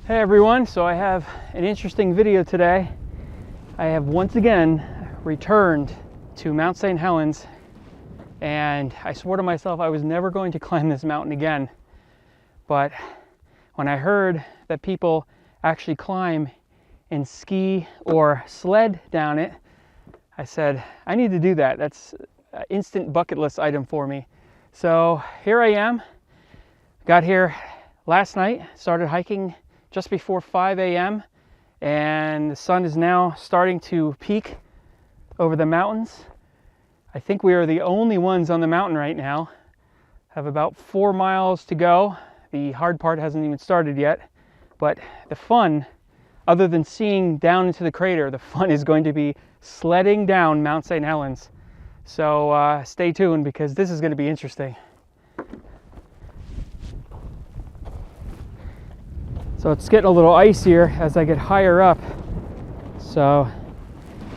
Hey everyone, so I have an interesting video today. I have once again returned to Mount St. Helens, and I swore to myself I was never going to climb this mountain again. But when I heard that people actually climb and ski or sled down it, I said, I need to do that. That's an instant bucket list item for me. So here I am. Got here last night, started hiking just before 5 a.m. and the sun is now starting to peak over the mountains. I think we are the only ones on the mountain right now. Have about 4 miles to go. The hard part hasn't even started yet, but the fun, other than seeing down into the crater, the fun is going to be sledding down Mount St. Helens. So stay tuned because this is going to be interesting. So it's getting a little icier as I get higher up. So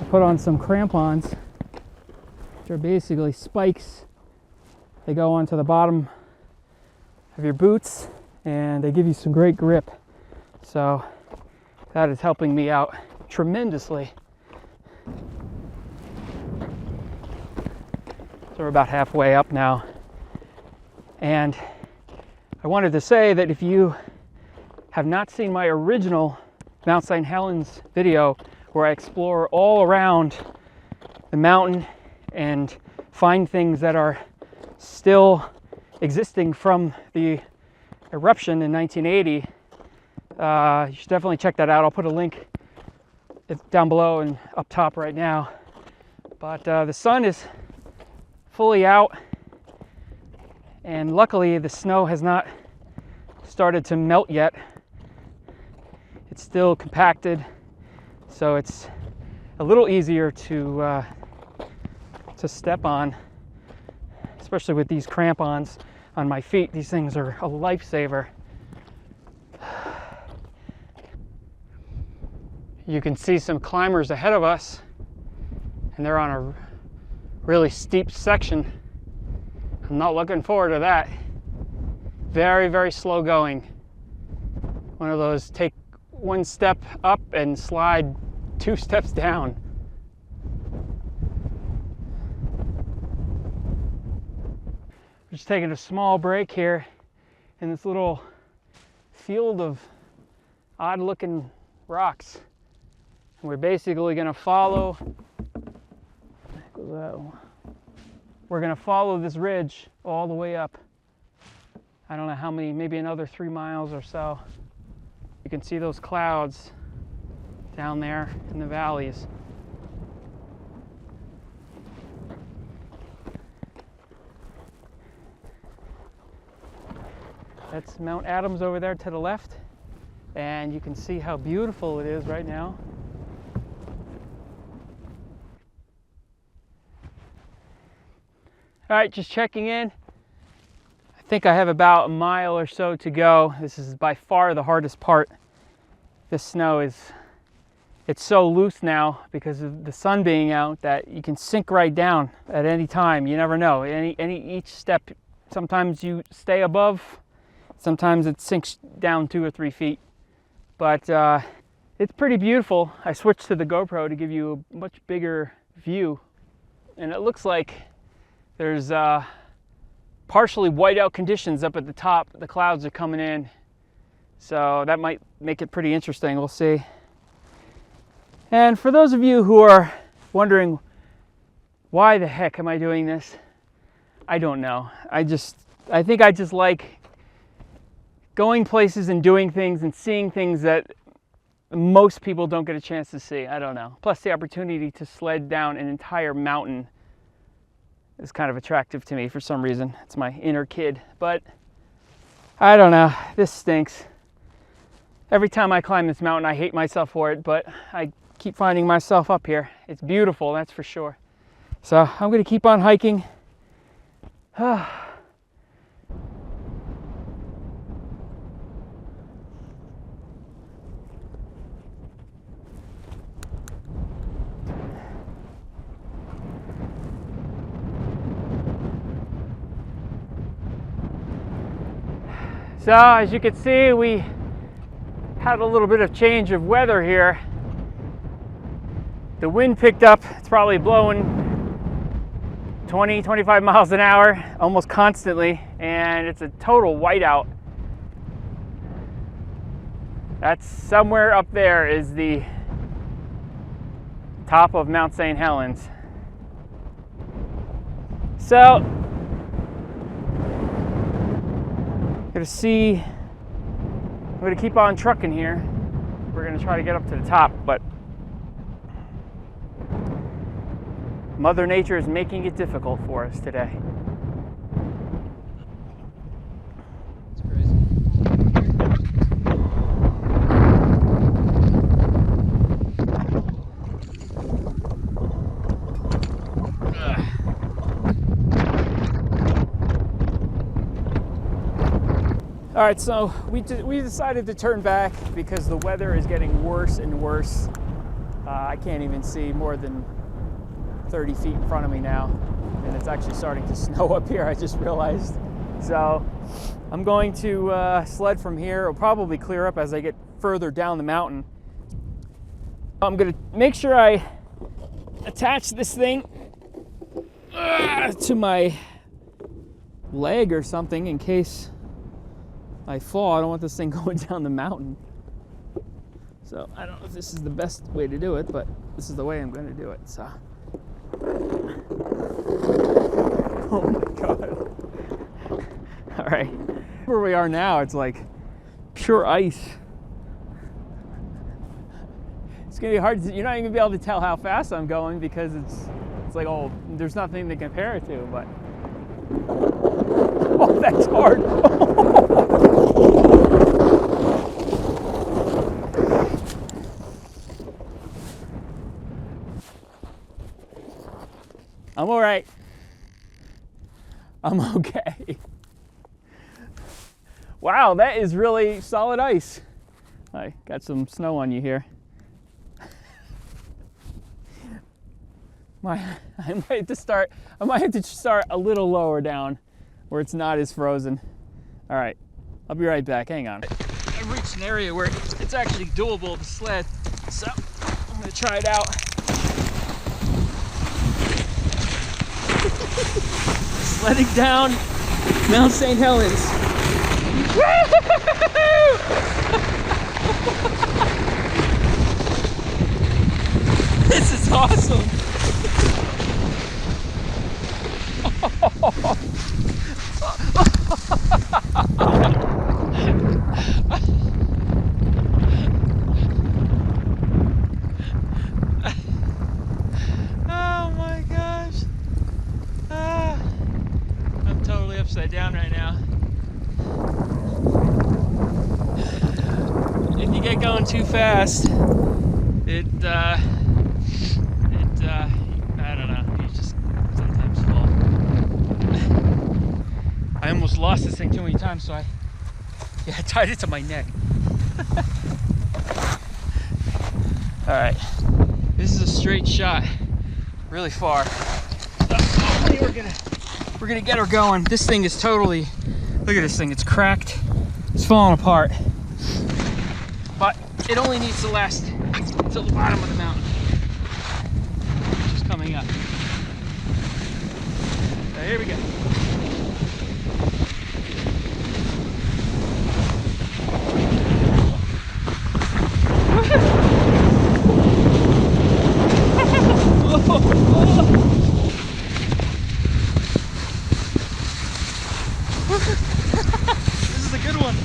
I put on some crampons, which are basically spikes. They go onto the bottom of your boots and they give you some great grip. So that is helping me out tremendously. So we're about halfway up now. And I wanted to say that if you have not seen my original Mount St. Helens video where I explore all around the mountain and find things that are still existing from the eruption in 1980, you should definitely check that out. I'll put a link down below and up top right now. But the sun is fully out, and luckily the snow has not started to melt yet. It's still compacted, so it's a little easier to step on, especially with these crampons on my feet. These things are a lifesaver. You can see some climbers ahead of us, and they're on a really steep section. I'm not looking forward to that. Very, very slow going. One of those take one step up and slide 2 steps down. We're just taking a small break here in this little field of odd looking rocks. And we're basically going to follow, we're going to follow this ridge all the way up. I don't know how many, maybe another 3 miles or so. You can see those clouds down there in the valleys. That's Mount Adams over there to the left, and you can see how beautiful it is right now. All right, just checking in. I think I have about a mile or so to go. This is by far the hardest part. This snow it's so loose now because of the sun being out that you can sink right down at any time. You never know. Each step, sometimes you stay above, sometimes it sinks down 2 or 3 feet. But it's pretty beautiful. I switched to the GoPro to give you a much bigger view, and it looks like there's partially whiteout conditions up at the top. The clouds are coming in, so that might make it pretty interesting. We'll see. And for those of you who are wondering, why the heck am I doing this? I don't know. I think I just like going places and doing things and seeing things that most people don't get a chance to see. I don't know. Plus the opportunity to sled down an entire mountain is kind of attractive to me for some reason. It's my inner kid, but I don't know. This stinks. Every time I climb this mountain, I hate myself for it, but I keep finding myself up here. It's beautiful, that's for sure. So I'm going to keep on hiking. So as you can see, we had a little bit of change of weather here. The wind picked up. It's probably blowing 20, 25 miles an hour almost constantly, and it's a total whiteout. That's somewhere up there is the top of Mount St. Helens. So, I'm gonna keep on trucking here. We're gonna try to get up to the top, but Mother Nature is making it difficult for us today. It's crazy. All right, so we decided to turn back because the weather is getting worse and worse. I can't even see more than 30 feet in front of me now, and it's actually starting to snow up here, I just realized. So I'm going to sled from here. It'll probably clear up as I get further down the mountain. I'm gonna make sure I attach this thing to my leg or something in case I fall. I don't want this thing going down the mountain. So I don't know if this is the best way to do it, but this is the way I'm going to do it. So, oh my God. All right, where we are now, it's like pure ice. It's gonna be hard to, you're not even gonna be able to tell how fast I'm going because it's like, oh, there's nothing to compare it to, but oh, that's hard. I'm all right. I'm okay. Wow, that is really solid ice. I got some snow on you here. I might have to start a little lower down where it's not as frozen. All right, I'll be right back. Hang on. I've reached an area where it's actually doable to sled, so I'm gonna try it out. Sledding down Mount St. Helens. This is awesome. Oh my gosh. I'm totally upside down right now. If you get going too fast, I don't know, you just sometimes fall. I almost lost this thing too many times, so I tied it to my neck. All right, this is a straight shot, really far. We're gonna get her going. This thing is totally, look at this thing, it's cracked, it's falling apart. But it only needs to last until the bottom of the mountain. Just coming up. So here we go. This is a good one.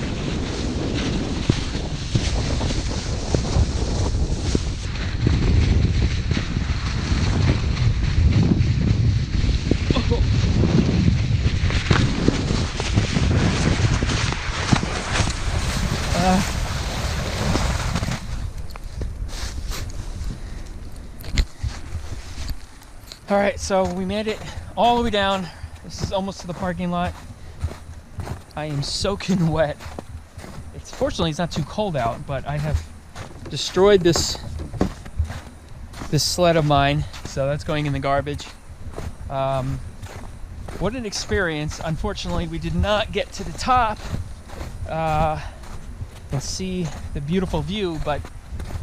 All right, so we made it all the way down. This is almost to the parking lot. I am soaking wet. Fortunately, it's not too cold out, but I have destroyed this sled of mine, so that's going in the garbage. What an experience. Unfortunately, we did not get to the top. The can see the beautiful view. But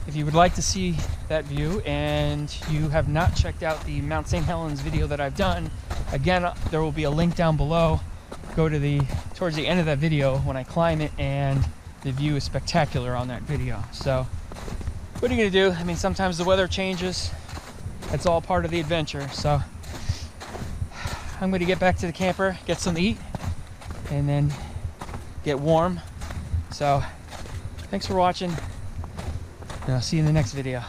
if you would like to see that view and you have not checked out the Mount St. Helens video that I've done, again, there will be a link down below. Go to towards the end of that video when I climb it, and the view is spectacular on that video. So what are you gonna do? I mean, sometimes the weather changes. It's all part of the adventure. So I'm gonna get back to the camper, get something to eat, and then get warm. So thanks for watching, and I'll see you in the next video.